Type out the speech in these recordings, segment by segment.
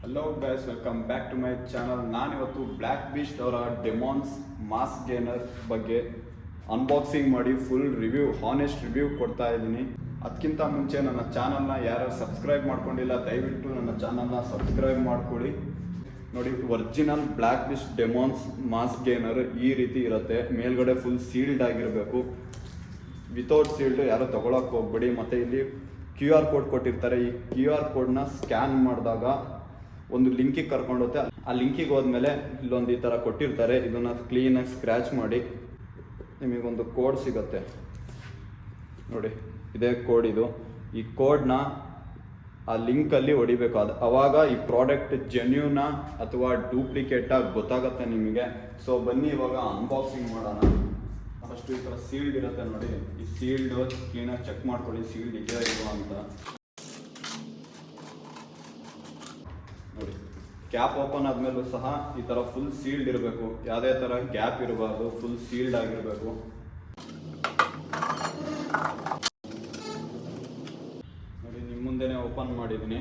Hello guys, welcome back to my channel. ನಾನಿವತ್ತು black beast ಅವರ demons mass gainer ಬಗ್ಗೆ unboxing ಮಾಡಿ full review, honest review ಕೊಡ್ತಾ ಇದ್ದೀನಿ. ಅದಕ್ಕಿಂತ ಮುಂಚೆ ನನ್ನ ಚಾನಲ್ನ ಯಾರು ಸಬ್ಸ್ಕ್ರೈಬ್ ಮಾಡ್ಕೊಂಡಿಲ್ಲ ದಯವಿಟ್ಟು ನನ್ನ ಚಾನಲ್ನ ಸಬ್ಸ್ಕ್ರೈಬ್ ಮಾಡ್ಕೊಳ್ಳಿ. ನೋಡಿ, original black beast demons mass gainer ಈ ರೀತಿ ಇರುತ್ತೆ. ಮೇಲ್ಗಡೆ ಫುಲ್ ಸೀಲ್ಡ್ ಆಗಿರಬೇಕು. ವಿತೌಟ್ ಸೀಲ್ಡ್ ಯಾರು ತೊಗೊಳಕ್ಕೆ ಹೋಗ್ಬೇಡಿ. ಮತ್ತು ಇಲ್ಲಿ QR ಕೋಡ್ ಕೊಟ್ಟಿರ್ತಾರೆ. ಈ QR ಕೋಡ್ನ ಸ್ಕ್ಯಾನ್ ಮಾಡಿದಾಗ ಒಂದು ಲಿಂಕಿಗೆ ಕರ್ಕೊಂಡೋಗುತ್ತೆ. ಆ ಲಿಂಕಿಗೆ ಹೋದ್ಮೇಲೆ ಇಲ್ಲೊಂದು ಈ ಥರ ಕೊಟ್ಟಿರ್ತಾರೆ. ಇದನ್ನು ಕ್ಲೀನಾಗಿ ಸ್ಕ್ರ್ಯಾಚ್ ಮಾಡಿ ನಿಮಗೊಂದು ಕೋಡ್ ಸಿಗುತ್ತೆ. ನೋಡಿ, ಇದೇ ಕೋಡ್. ಇದು ಈ ಕೋಡ್ನ ಆ ಲಿಂಕಲ್ಲಿ ಹೊಡಿಬೇಕು. ಅವಾಗ ಈ ಪ್ರಾಡಕ್ಟ್ ಜೆನ್ಯೂನಾ ಅಥವಾ ಡೂಪ್ಲಿಕೇಟಾ ಗೊತ್ತಾಗುತ್ತೆ ನಿಮಗೆ. ಸೊ ಬನ್ನಿ ಇವಾಗ ಅನ್ಬಾಕ್ಸಿಂಗ್ ಮಾಡೋಣ. ಫಸ್ಟ್ ಈ ಥರ ಸೀಲ್ಡ್ ಇರುತ್ತೆ ನೋಡಿ. ಈ ಸೀಲ್ಡ್ ಕ್ಲೀನಾಗಿ ಚೆಕ್ ಮಾಡ್ಕೊಳ್ಳಿ, ಸೀಲ್ಡ್ ಇದೆಯಾ ಇಲ್ವಾ ಅಂತ. ನೋಡಿ, ಕ್ಯಾಪ್ ಓಪನ್ ಆದ್ಮೇಲೂ ಸಹ ಈ ಥರ ಫುಲ್ ಸೀಲ್ಡ್ ಇರಬೇಕು. ಯಾವುದೇ ಥರ ಗ್ಯಾಪ್ ಇರಬಾರ್ದು, ಫುಲ್ ಸೀಲ್ಡ್ ಆಗಿರಬೇಕು. ನೋಡಿ, ನಿಮ್ಮ ಮುಂದೆನೇ ಓಪನ್ ಮಾಡಿದ್ದೀನಿ.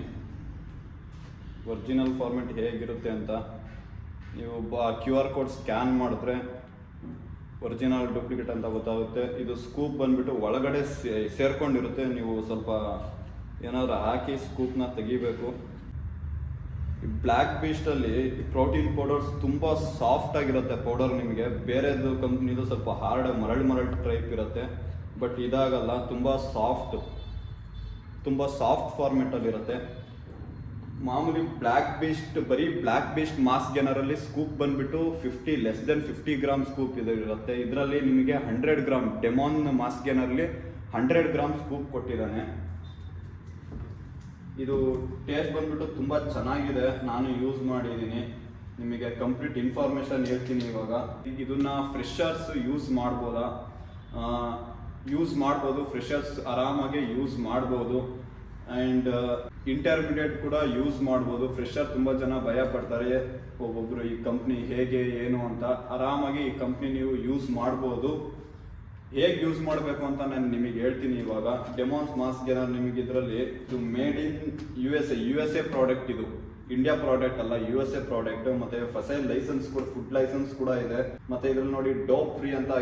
ಒರಿಜಿನಲ್ ಫಾರ್ಮೆಟ್ ಹೇಗಿರುತ್ತೆ ಅಂತ ನೀವು QR ಕೋಡ್ ಸ್ಕ್ಯಾನ್ ಮಾಡಿದ್ರೆ ಒರಿಜಿನಲ್ ಡೂಪ್ಲಿಕೇಟ್ ಅಂತ ಗೊತ್ತಾಗುತ್ತೆ. ಇದು ಸ್ಕೂಪ್ ಬಂದ್ಬಿಟ್ಟು ಒಳಗಡೆ ಸೇರ್ಕೊಂಡಿರುತ್ತೆ. ನೀವು ಸ್ವಲ್ಪ ಏನಾದರೂ ಹಾಕಿ ಸ್ಕೂಪ್ನ ತೆಗಿಬೇಕು. ಬ್ಲ್ಯಾಕ್ ಬೀಸ್ಟಲ್ಲಿ ಪ್ರೋಟೀನ್ ಪೌಡರ್ಸ್ ತುಂಬ ಸಾಫ್ಟ್ ಆಗಿರುತ್ತೆ. ಪೌಡರ್ ನಿಮಗೆ ಬೇರೆದು ಕಂಪ್ನಿದು ಸ್ವಲ್ಪ ಹಾರ್ಡ್ ಮರಳು ಟೈಪ್ ಇರುತ್ತೆ. ಬಟ್ ಇದಾಗಲ್ಲ, ತುಂಬ ಸಾಫ್ಟ್ ಫಾರ್ಮೆಟಲ್ಲಿರುತ್ತೆ. ಮಾಮೂಲಿ ಬರೀ ಬ್ಲ್ಯಾಕ್ ಬೀಸ್ಟ್ ಮಾಸ್ ಗೇನರಲ್ಲಿ ಸ್ಕೂಪ್ ಬಂದ್ಬಿಟ್ಟು ಲೆಸ್ ದೆನ್ 50 ಗ್ರಾಮ್ ಸ್ಕೂಪ್ ಇರುತ್ತೆ. ಇದರಲ್ಲಿ ನಿಮಗೆ 100 ಗ್ರಾಮ್ ಡೆಮಾನ್ ಮಾಸ್ ಗೇನರಲ್ಲಿ 100 ಗ್ರಾಮ್ ಸ್ಕೂಪ್ ಕೊಟ್ಟಿದ್ದಾನೆ. ಇದು ಟೇಸ್ಟ್ ಬಂದ್ಬಿಟ್ಟು ತುಂಬ ಚೆನ್ನಾಗಿದೆ. ನಾನು ಯೂಸ್ ಮಾಡಿದ್ದೀನಿ. ನಿಮಗೆ ಕಂಪ್ಲೀಟ್ ಇನ್ಫಾರ್ಮೇಷನ್ ಹೇಳ್ತೀನಿ ಇವಾಗ. ಇದನ್ನ ಫ್ರೆಶರ್ಸ್ ಯೂಸ್ ಮಾಡ್ಬೋದು. ಫ್ರೆಶರ್ಸ್ ಆರಾಮಾಗಿ ಯೂಸ್ ಮಾಡ್ಬೋದು. ಆ್ಯಂಡ್ ಇಂಟರ್ಮೀಡಿಯೇಟ್ ಕೂಡ ಯೂಸ್ ಮಾಡ್ಬೋದು. ಫ್ರೆಶರ್ ತುಂಬ ಜನ ಭಯ ಪಡ್ತಾರೆ, ಒಬ್ಬೊಬ್ಬರು ಈ ಕಂಪ್ನಿ ಹೇಗೆ ಏನು ಅಂತ. ಆರಾಮಾಗಿ ಈ ಕಂಪ್ನಿ ನೀವು ಯೂಸ್ ಮಾಡ್ಬೋದು. ಹೇಗೆ ಯೂಸ್ ಮಾಡಬೇಕು ಅಂತ ನಾನು ನಿಮಗೆ ಹೇಳ್ತೀನಿ ಇವಾಗ. ಡೆಮಾನ್ಸ್ ಮಾಸ್ ಗೇನರ್ ನಿಮಗೆ ಇದರಲ್ಲಿ ಇದು ಮೇಡ್ ಇನ್ USA ಪ್ರಾಡಕ್ಟ್. ಇದು ಇಂಡಿಯಾ ಪ್ರಾಡಕ್ಟ್ ಅಲ್ಲ, USA ಪ್ರಾಡಕ್ಟ್. ಮತ್ತೆ ಫಸೈಲ್ ಲೈಸೆನ್ಸ್ ಕೂಡ, ಫುಡ್ ಲೈಸೆನ್ಸ್ ಕೂಡ ಇದೆ. ಮತ್ತೆ ಇದ್ರಲ್ಲಿ ನೋಡಿ ಡೋಪ್ ಫ್ರೀ ಅಂತ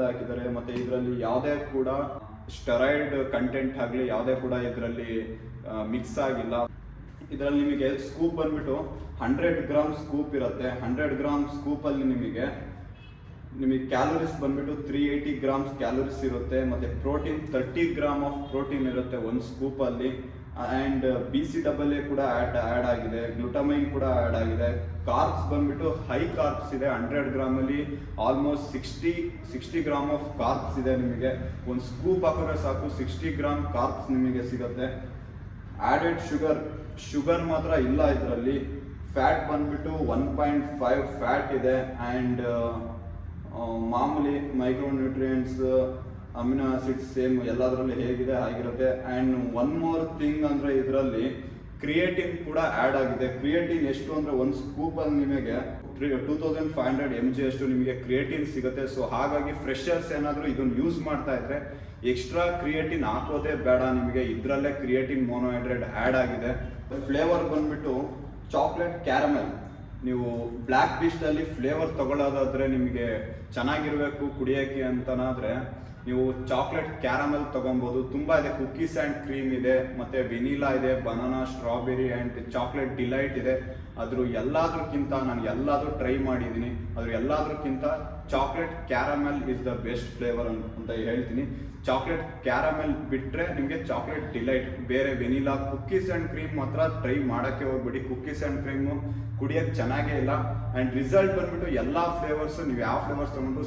ಹಾಕಿದ್ದಾರೆ. ಮತ್ತೆ ಇದರಲ್ಲಿ ಯಾವುದೇ ಕೂಡ ಸ್ಟೆರಾಯ್ಡ್ ಕಂಟೆಂಟ್ ಆಗಲಿ ಯಾವುದೇ ಕೂಡ ಇದರಲ್ಲಿ ಮಿಕ್ಸ್ ಆಗಿಲ್ಲ. ಇದರಲ್ಲಿ ನಿಮಗೆ ಸ್ಕೂಪ್ ಬಂದ್ಬಿಟ್ಟು 100 ಗ್ರಾಮ್ ಸ್ಕೂಪ್ ಇರುತ್ತೆ. 100 ಗ್ರಾಮ್ ಸ್ಕೂಪಲ್ಲಿ ನಿಮಗೆ ಕ್ಯಾಲೋರೀಸ್ ಬಂದ್ಬಿಟ್ಟು 380 ಗ್ರಾಮ್ಸ್ ಕ್ಯಾಲೋರೀಸ್ ಇರುತ್ತೆ. ಮತ್ತು ಪ್ರೋಟೀನ್ 30 ಗ್ರಾಮ್ ಆಫ್ ಪ್ರೋಟೀನ್ ಇರುತ್ತೆ ಒಂದು ಸ್ಕೂಪಲ್ಲಿ. ಆ್ಯಂಡ್ BCAA ಕೂಡ ಆ್ಯಡ್ ಆಗಿದೆ, ಗ್ಲುಟಮೈನ್ ಕೂಡ ಆ್ಯಡ್ ಆಗಿದೆ. ಕಾರ್ಬ್ಸ್ ಬಂದ್ಬಿಟ್ಟು ಹೈ ಕಾರ್ಬ್ಸ್ ಇದೆ. 100 ಗ್ರಾಮಲ್ಲಿ ಆಲ್ಮೋಸ್ಟ್ 60 ಗ್ರಾಮ್ ಆಫ್ ಕಾರ್ಬ್ಸ್ ಇದೆ. ನಿಮಗೆ ಒಂದು ಸ್ಕೂಪ್ ಹಾಕಿದ್ರೆ ಸಾಕು 60 ಗ್ರಾಮ್ ಕಾರ್ಬ್ಸ್ ನಿಮಗೆ ಸಿಗುತ್ತೆ. ಆ್ಯಡೆಡ್ ಶುಗರ್ ಮಾತ್ರ ಇಲ್ಲ ಇದರಲ್ಲಿ. ಫ್ಯಾಟ್ ಬಂದ್ಬಿಟ್ಟು 1.5 ಫ್ಯಾಟ್ ಇದೆ. ಆ್ಯಂಡ್ ಮಾಮೂಲಿ ಮೈಕ್ರೋನ್ಯೂಟ್ರಿಯೆಂಟ್ಸ್, ಅಮಿನೋ ಆಸಿಡ್ಸ್ ಸೇಮ್ ಎಲ್ಲದರಲ್ಲಿ ಹೇಗಿದೆ ಆಗಿರುತ್ತೆ. ಆ್ಯಂಡ್ ಒನ್ ಮೋರ್ ಥಿಂಗ್ ಅಂದರೆ ಇದರಲ್ಲಿ ಕ್ರಿಯೇಟಿನ್ ಕೂಡ ಆ್ಯಡ್ ಆಗಿದೆ. ಕ್ರಿಯೇಟಿನ್ ಎಷ್ಟು ಅಂದರೆ ಒಂದು ಸ್ಕೂಪಲ್ಲಿ ನಿಮಗೆ 2500 mg ಅಷ್ಟು ನಿಮಗೆ ಕ್ರಿಯೇಟಿನ್ ಸಿಗುತ್ತೆ. ಸೊ ಹಾಗಾಗಿ ಫ್ರೆಶರ್ಸ್ ಏನಾದರೂ ಇದನ್ನು ಯೂಸ್ ಮಾಡ್ತಾ ಇದ್ರೆ ಎಕ್ಸ್ಟ್ರಾ ಕ್ರಿಯೇಟಿನ್ ಹಾಕೋದೇ ಬೇಡ. ನಿಮಗೆ ಇದರಲ್ಲೇ ಕ್ರಿಯೇಟಿನ್ ಮೊನೋಹೈಡ್ರೇಟ್ ಆ್ಯಡ್ ಆಗಿದೆ. ಫ್ಲೇವರ್ ಬಂದ್ಬಿಟ್ಟು ಚಾಕ್ಲೇಟ್ ಕ್ಯಾರಮೆಲ್. ನೀವು ಬ್ಲ್ಯಾಕ್ ಬೀಸ್ಟಲ್ಲಿ ಫ್ಲೇವರ್ ತಗೊಳ್ಳೋದಾದರೆ ನಿಮಗೆ ಚೆನ್ನಾಗಿರಬೇಕು ಕುಡಿಯೋಕ್ಕೆ ಅಂತನಾದರೆ ನೀವು ಚಾಕ್ಲೇಟ್ ಕ್ಯಾರಮೆಲ್ ತೊಗೊಬೋದು. ತುಂಬ ಇದೆ. ಕುಕ್ಕೀಸ್ ಆ್ಯಂಡ್ ಕ್ರೀಮ್ ಇದೆ, ಮತ್ತು ವೆನಿಲಾ ಇದೆ, banana, strawberry and chocolate delight ಇದೆ. ಎಲ್ಲದಕ್ಕಿಂತ ನಾನು ಎಲ್ಲಾದರೂ ಟ್ರೈ ಮಾಡಿದ್ದೀನಿ. ಎಲ್ಲದಕ್ಕಿಂತ chocolate caramel is the best flavour ಅಂತ ಹೇಳ್ತೀನಿ. ಚಾಕ್ಲೇಟ್ ಕ್ಯಾರಮೆಲ್ ಬಿಟ್ಟರೆ ನಿಮಗೆ ಚಾಕ್ಲೇಟ್ ಡಿಲೈಟ್, ಬೇರೆ ವೆನಿಲಾ, ಕುಕ್ಕೀಸ್ ಆ್ಯಂಡ್ ಕ್ರೀಮ್ ಮಾತ್ರ ಟ್ರೈ ಮಾಡೋಕ್ಕೆ ಹೋಗ್ಬಿಡಿ. ಕುಕ್ಕೀಸ್ ಆ್ಯಂಡ್ ಕ್ರೀಮು ಕುಡಿಯೋಕ್ಕೆ ಚೆನ್ನಾಗೇ ಇಲ್ಲ. ಆ್ಯಂಡ್ ರಿಸಲ್ಟ್ ಬಂದ್ಬಿಟ್ಟು ಎಲ್ಲ ಫ್ಲೇವರ್ಸು ನೀವು ಯಾವ ಫ್ಲೇವರ್ಸ್ ತೊಗೊಂಡ್ರು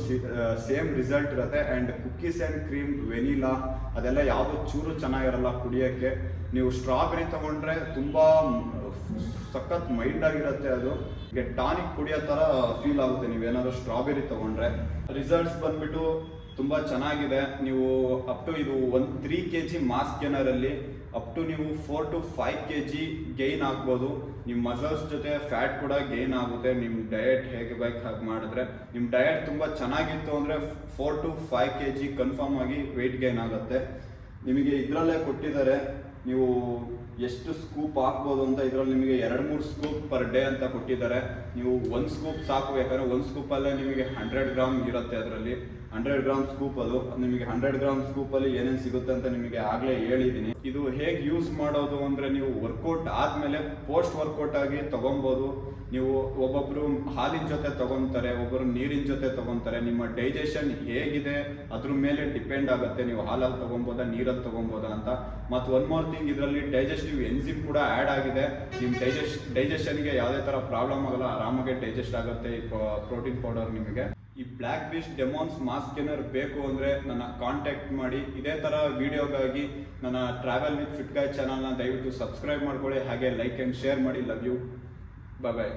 ಸೇಮ್ ರಿಸಲ್ಟ್ ಇರುತ್ತೆ. And cookies and cream, vanilla ಅದೆಲ್ಲ ಯಾವುದೋ ಚೂರು ಚೆನ್ನಾಗಿರಲ್ಲ ಕುಡಿಯೋಕ್ಕೆ. ನೀವು ಸ್ಟ್ರಾಬೆರಿ ತೊಗೊಂಡ್ರೆ ತುಂಬ ಸಖತ್ ಮೈಲ್ಡ್ ಆಗಿರುತ್ತೆ. ಅದು ಟಾನಿಕ್ ಕುಡಿಯೋ ಥರ ಫೀಲ್ ಆಗುತ್ತೆ ನೀವೇನಾದರೂ ಸ್ಟ್ರಾಬೆರಿ ತೊಗೊಂಡ್ರೆ. ರಿಸಲ್ಟ್ಸ್ ಬಂದ್ಬಿಟ್ಟು ತುಂಬ ಚೆನ್ನಾಗಿದೆ. ನೀವು ಅಪ್ ಟು ಇದು 3 kg ಮಾಸ್ ಗೇನರಲ್ಲಿ ಅಪ್ ಟು ನೀವು 4 to 5 kg ಗೈನ್ ಆಗ್ಬೋದು. ನಿಮ್ಮ ಮಸಲ್ಸ್ ಜೊತೆ ಫ್ಯಾಟ್ ಕೂಡ ಗೈನ್ ಆಗುತ್ತೆ. ನಿಮ್ಮ ಡಯಟ್ ಹೇಗೆ ಬೇಕು ಹಾಗೆ ಮಾಡಿದ್ರೆ. ನಿಮ್ಮ ಡಯಟ್ ತುಂಬ ಚೆನ್ನಾಗಿತ್ತು ಅಂದರೆ 4 to 5 kg ಕನ್ಫರ್ಮ್ ಆಗಿ ವೆಯ್ಟ್ ಗೈನ್ ಆಗುತ್ತೆ. ನಿಮಗೆ ಇದರಲ್ಲೇ ಕೊಟ್ಟಿದ್ದಾರೆ ನೀವು ಎಷ್ಟು ಸ್ಕೂಪ್ ಹಾಕ್ಬೋದು ಅಂತ ಇದರಲ್ಲಿ ನಿಮಗೆ 2-3 ಸ್ಕೂಪ್ ಪರ್ ಡೇ ಅಂತ ಕೊಟ್ಟಿದ್ದಾರೆ. ನೀವು 1 ಸ್ಕೂಪ್ ಸಾಕು, ಯಾಕಂದರೆ 1 ಸ್ಕೂಪಲ್ಲೇ ನಿಮಗೆ 100 ಗ್ರಾಮ್ ಇರುತ್ತೆ. ಅದರಲ್ಲಿ 100 ಗ್ರಾಮ್ ಸ್ಕೂಪ್ ಅದು ನಿಮಗೆ 100 ಗ್ರಾಮ್ ಸ್ಕೂಪಲ್ಲಿ ಏನೇನು ಸಿಗುತ್ತೆ ಅಂತ ನಿಮಗೆ ಆಗಲೇ ಹೇಳಿದ್ದೀನಿ. ಇದು ಹೇಗೆ ಯೂಸ್ ಮಾಡೋದು ಅಂದರೆ, ನೀವು ವರ್ಕೌಟ್ ಆದಮೇಲೆ ಪೋಸ್ಟ್ ವರ್ಕೌಟ್ ಆಗಿ ತೊಗೊಬೋದು. ನೀವು ಒಬ್ಬೊಬ್ಬರು ಹಾಲಿನ ಜೊತೆ ತೊಗೊತಾರೆ, ಒಬ್ಬರು ನೀರಿನ ಜೊತೆ ತೊಗೊತಾರೆ. ನಿಮ್ಮ ಡೈಜೆಷನ್ ಹೇಗಿದೆ ಅದ್ರ ಮೇಲೆ ಡಿಪೆಂಡ್ ಆಗುತ್ತೆ, ನೀವು ಹಾಲಲ್ಲಿ ತೊಗೊಬೋದಾ ನೀರಲ್ಲಿ ತೊಗೊಬೋದಾ ಅಂತ. ಮತ್ತು ಒನ್ ಮೋರ್ ಥಿಂಗ್, ಇದರಲ್ಲಿ ಡೈಜೆಸ್ಟಿವ್ ಎನ್ಸಿಮ್ ಕೂಡ ಆ್ಯಡ್ ಆಗಿದೆ. ನಿಮ್ಮ ಡೈಜೆಷನ್ಗೆ ಯಾವುದೇ ಥರ ಪ್ರಾಬ್ಲಮ್ ಆಗಲ್ಲ, ಆರಾಮಾಗಿ ಡೈಜೆಸ್ಟ್ ಆಗುತ್ತೆ ಈ ಪ್ರೋಟೀನ್ ಪೌಡರ್ ನಿಮಗೆ. ಈ ಬ್ಲ್ಯಾಕ್ ಬೀಸ್ಟ್ ಡೆಮಾನ್ಸ್ ಮಾಸ್ಕ್ ಏನಾದ್ರು ಬೇಕು ಅಂದರೆ ನನ್ನ ಕಾಂಟ್ಯಾಕ್ಟ್ ಮಾಡಿ. ಇದೇ ಥರ ವಿಡಿಯೋಗಾಗಿ ನನ್ನ ಟ್ರಾವೆಲ್ ವಿತ್ ಫಿಟ್ ಗಾಯ್ ಚಾನಲ್ನ ದಯವಿಟ್ಟು ಸಬ್ಸ್ಕ್ರೈಬ್ ಮಾಡ್ಕೊಳ್ಳಿ, ಹಾಗೆ ಲೈಕ್ ಆ್ಯಂಡ್ ಶೇರ್ ಮಾಡಿ. Love you, bye bye.